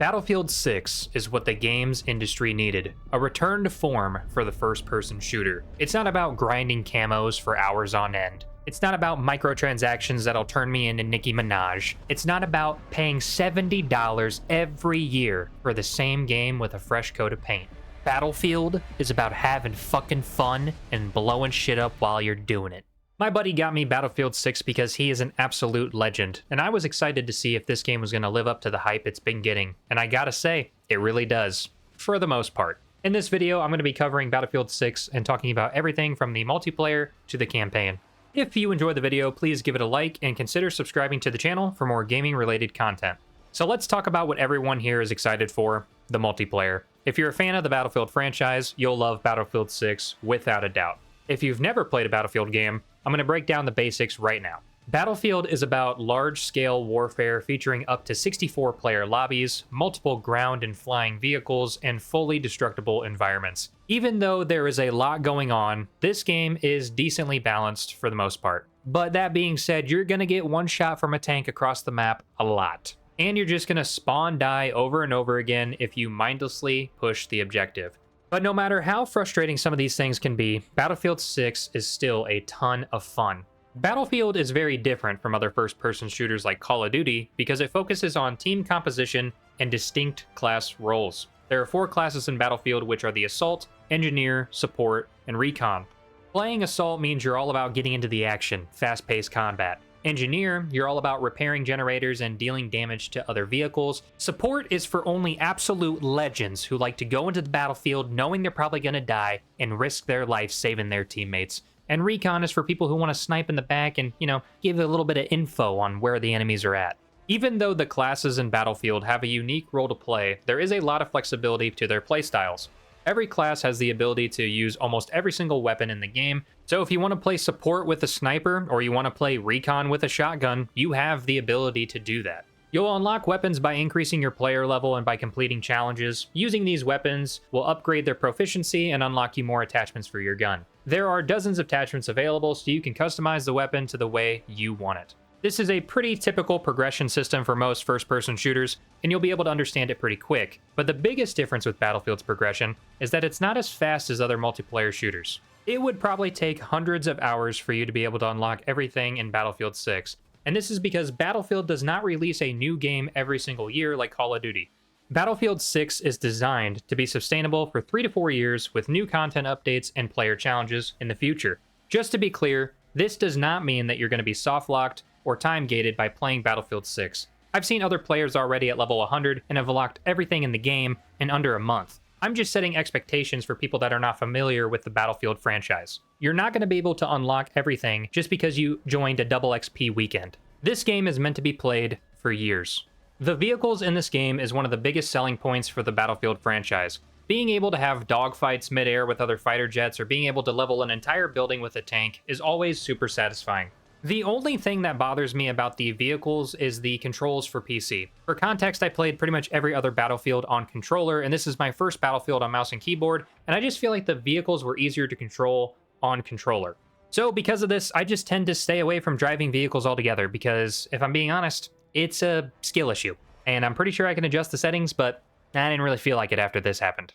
Battlefield 6 is what the games industry needed, a return to form for the first-person shooter. It's not about grinding camos for hours on end. It's not about microtransactions that'll turn me into Nicki Minaj. It's not about paying $70 every year for the same game with a fresh coat of paint. Battlefield is about having fucking fun and blowing shit up while you're doing it. My buddy got me Battlefield 6 because he is an absolute legend, and I was excited to see if this game was going to live up to the hype it's been getting, and I gotta say, it really does, for the most part. In this video, I'm going to be covering Battlefield 6 and talking about everything from the multiplayer to the campaign. If you enjoyed the video, please give it a like and consider subscribing to the channel for more gaming-related content. So let's talk about what everyone here is excited for, the multiplayer. If you're a fan of the Battlefield franchise, you'll love Battlefield 6 without a doubt. If you've never played a Battlefield game, I'm going to break down the basics right now. Battlefield is about large-scale warfare featuring up to 64-player lobbies, multiple ground and flying vehicles, and fully destructible environments. Even though there is a lot going on, this game is decently balanced for the most part. But that being said, you're going to get one shot from a tank across the map a lot. And you're just going to spawn die over and over again if you mindlessly push the objective. But no matter how frustrating some of these things can be, Battlefield 6 is still a ton of fun. Battlefield is very different from other first-person shooters like Call of Duty because it focuses on team composition and distinct class roles. There are 4 classes in Battlefield, which are the Assault, Engineer, Support, and Recon. Playing Assault means you're all about getting into the action, fast-paced combat. Engineer, you're all about repairing generators and dealing damage to other vehicles. Support is for only absolute legends who like to go into the battlefield knowing they're probably going to die and risk their life saving their teammates. And Recon is for people who want to snipe in the back and, give a little bit of info on where the enemies are at. Even though the classes in Battlefield have a unique role to play, there is a lot of flexibility to their playstyles. Every class has the ability to use almost every single weapon in the game, so if you want to play support with a sniper, or you want to play recon with a shotgun, you have the ability to do that. You'll unlock weapons by increasing your player level and by completing challenges. Using these weapons will upgrade their proficiency and unlock you more attachments for your gun. There are dozens of attachments available, so you can customize the weapon to the way you want it. This is a pretty typical progression system for most first-person shooters, and you'll be able to understand it pretty quick. But the biggest difference with Battlefield's progression is that it's not as fast as other multiplayer shooters. It would probably take hundreds of hours for you to be able to unlock everything in Battlefield 6, and this is because Battlefield does not release a new game every single year like Call of Duty. Battlefield 6 is designed to be sustainable for 3 to 4 years with new content updates and player challenges in the future. Just to be clear, this does not mean that you're going to be soft-locked or time-gated by playing Battlefield 6. I've seen other players already at level 100 and have unlocked everything in the game in under a month. I'm just setting expectations for people that are not familiar with the Battlefield franchise. You're not going to be able to unlock everything just because you joined a double XP weekend. This game is meant to be played for years. The vehicles in this game is one of the biggest selling points for the Battlefield franchise. Being able to have dogfights mid-air with other fighter jets or being able to level an entire building with a tank is always super satisfying. The only thing that bothers me about the vehicles is the controls for PC. For context, I played pretty much every other Battlefield on controller, and this is my first Battlefield on mouse and keyboard, and I just feel like the vehicles were easier to control on controller. So because of this, I just tend to stay away from driving vehicles altogether, because if I'm being honest, it's a skill issue. And I'm pretty sure I can adjust the settings, but I didn't really feel like it after this happened.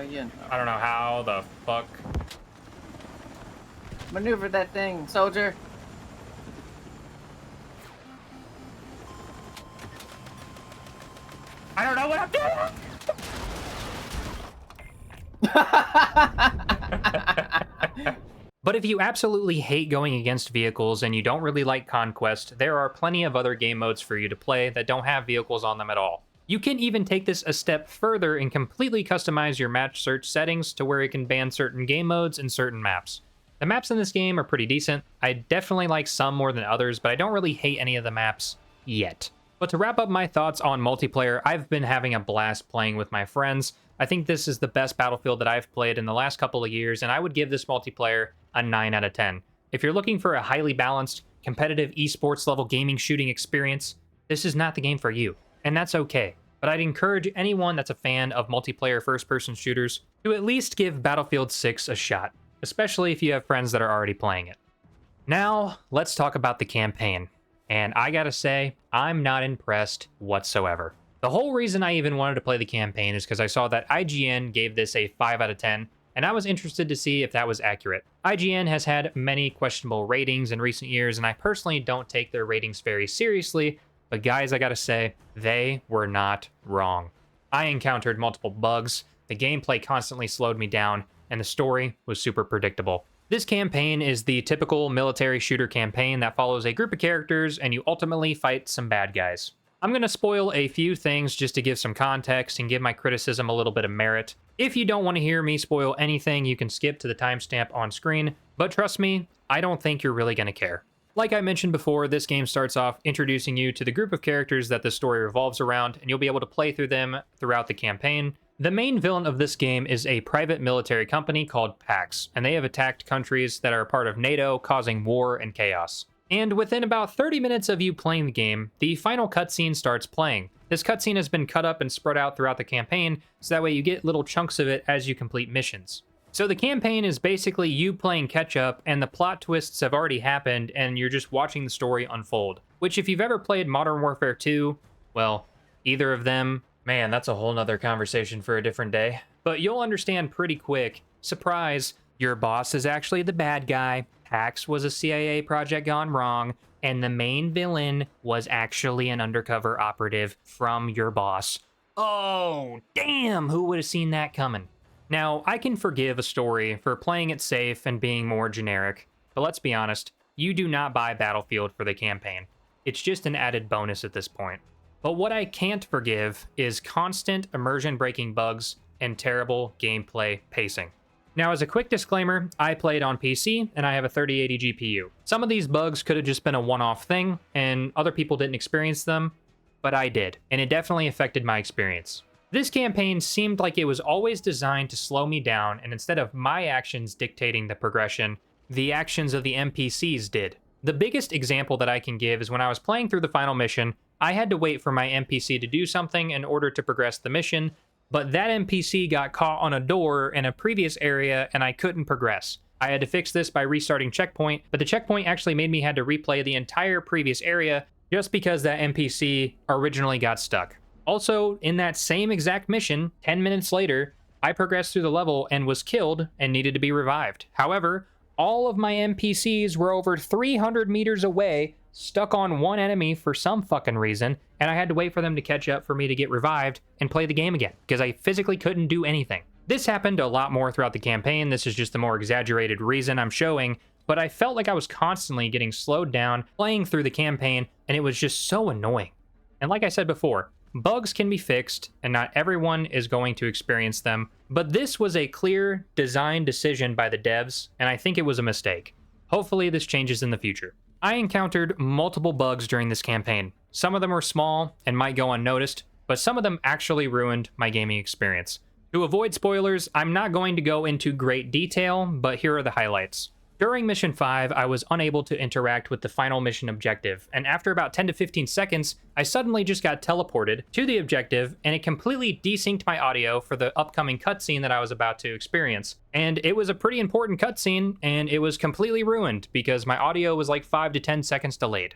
Yeah. I don't know how the fuck. Maneuver that thing, soldier. I don't know what I'm doing! But if you absolutely hate going against vehicles and you don't really like Conquest, there are plenty of other game modes for you to play that don't have vehicles on them at all. You can even take this a step further and completely customize your match search settings to where it can ban certain game modes and certain maps. The maps in this game are pretty decent. I definitely like some more than others, but I don't really hate any of the maps yet. But to wrap up my thoughts on multiplayer, I've been having a blast playing with my friends. I think this is the best Battlefield that I've played in the last couple of years, and I would give this multiplayer a 9 out of 10. If you're looking for a highly balanced, competitive esports level gaming shooting experience, this is not the game for you, and that's okay. But I'd encourage anyone that's a fan of multiplayer first-person shooters to at least give Battlefield 6 a shot, especially if you have friends that are already playing it. Now, let's talk about the campaign. And I gotta say, I'm not impressed whatsoever. The whole reason I even wanted to play the campaign is because I saw that IGN gave this a 5 out of 10, and I was interested to see if that was accurate. IGN has had many questionable ratings in recent years, and I personally don't take their ratings very seriously, but guys, I gotta say, they were not wrong. I encountered multiple bugs, the gameplay constantly slowed me down, and the story was super predictable. This campaign is the typical military shooter campaign that follows a group of characters and you ultimately fight some bad guys. I'm going to spoil a few things just to give some context and give my criticism a little bit of merit. If you don't want to hear me spoil anything, you can skip to the timestamp on screen, but trust me, I don't think you're really going to care. Like I mentioned before, this game starts off introducing you to the group of characters that the story revolves around, and you'll be able to play through them throughout the campaign. The main villain of this game is a private military company called PAX, and they have attacked countries that are part of NATO, causing war and chaos. And within about 30 minutes of you playing the game, the final cutscene starts playing. This cutscene has been cut up and spread out throughout the campaign, so that way you get little chunks of it as you complete missions. So the campaign is basically you playing catch-up, and the plot twists have already happened, and you're just watching the story unfold. Which, if you've ever played Modern Warfare 2, well, either of them, man, that's a whole nother conversation for a different day. But you'll understand pretty quick, surprise, your boss is actually the bad guy, PAX was a CIA project gone wrong, and the main villain was actually an undercover operative from your boss. Oh, damn, who would have seen that coming? Now, I can forgive a story for playing it safe and being more generic, but let's be honest, you do not buy Battlefield for the campaign. It's just an added bonus at this point. But what I can't forgive is constant immersion-breaking bugs and terrible gameplay pacing. Now, as a quick disclaimer, I played on PC, and I have a 3080 GPU. Some of these bugs could have just been a one-off thing, and other people didn't experience them, but I did, and it definitely affected my experience. This campaign seemed like it was always designed to slow me down, and instead of my actions dictating the progression, the actions of the NPCs did. The biggest example that I can give is when I was playing through the final mission, I had to wait for my NPC to do something in order to progress the mission, but that NPC got caught on a door in a previous area and I couldn't progress. I had to fix this by restarting checkpoint, but the checkpoint actually made me had to replay the entire previous area just because that NPC originally got stuck. Also, in that same exact mission, 10 minutes later, I progressed through the level and was killed and needed to be revived. However, all of my NPCs were over 300 meters away, stuck on one enemy for some fucking reason, and I had to wait for them to catch up for me to get revived and play the game again, because I physically couldn't do anything. This happened a lot more throughout the campaign. This is just the more exaggerated reason I'm showing, but I felt like I was constantly getting slowed down playing through the campaign, and it was just so annoying. And like I said before, bugs can be fixed, and not everyone is going to experience them, but this was a clear design decision by the devs, and I think it was a mistake. Hopefully this changes in the future. I encountered multiple bugs during this campaign. Some of them were small and might go unnoticed, but some of them actually ruined my gaming experience. To avoid spoilers, I'm not going to go into great detail, but here are the highlights. During Mission 5, I was unable to interact with the final mission objective, and after about 10 to 15 seconds, I suddenly just got teleported to the objective, and it completely desynced my audio for the upcoming cutscene that I was about to experience. And it was a pretty important cutscene, and it was completely ruined because my audio was like 5 to 10 seconds delayed.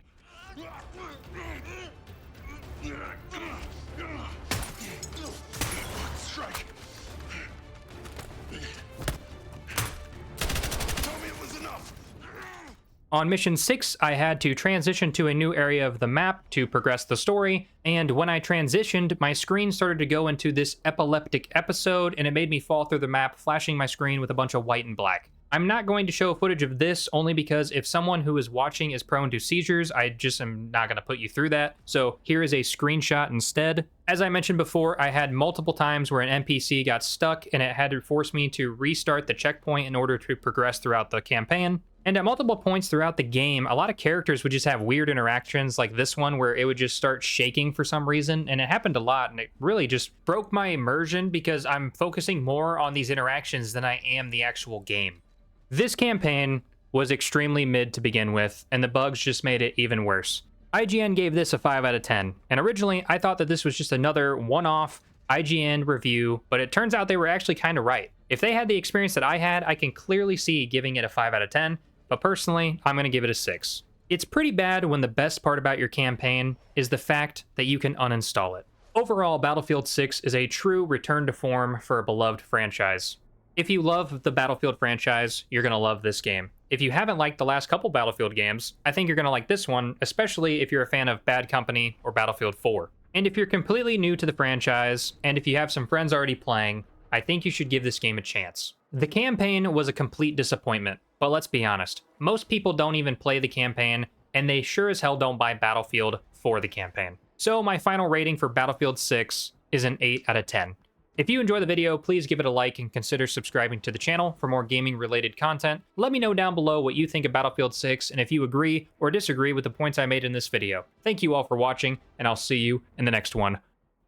On Mission 6, I had to transition to a new area of the map to progress the story, and when I transitioned, my screen started to go into this epileptic episode, and it made me fall through the map, flashing my screen with a bunch of white and black. I'm not going to show footage of this only because if someone who is watching is prone to seizures, I just am not going to put you through that, so here is a screenshot instead. As I mentioned before, I had multiple times where an NPC got stuck, and it had to force me to restart the checkpoint in order to progress throughout the campaign. And at multiple points throughout the game, a lot of characters would just have weird interactions like this one where it would just start shaking for some reason, and it happened a lot, and it really just broke my immersion because I'm focusing more on these interactions than I am the actual game. This campaign was extremely mid to begin with, and the bugs just made it even worse. IGN gave this a 5 out of 10, and originally I thought that this was just another one-off IGN review, but it turns out they were actually kind of right. If they had the experience that I had, I can clearly see giving it a 5 out of 10, but personally, I'm going to give it a 6. It's pretty bad when the best part about your campaign is the fact that you can uninstall it. Overall, Battlefield 6 is a true return to form for a beloved franchise. If you love the Battlefield franchise, you're going to love this game. If you haven't liked the last couple Battlefield games, I think you're going to like this one, especially if you're a fan of Bad Company or Battlefield 4. And if you're completely new to the franchise, and if you have some friends already playing, I think you should give this game a chance. The campaign was a complete disappointment, but let's be honest, most people don't even play the campaign, and they sure as hell don't buy Battlefield for the campaign. So my final rating for Battlefield 6 is an 8 out of 10. If you enjoy the video, please give it a like and consider subscribing to the channel for more gaming-related content. Let me know down below what you think of Battlefield 6 and if you agree or disagree with the points I made in this video. Thank you all for watching, and I'll see you in the next one.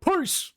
Peace!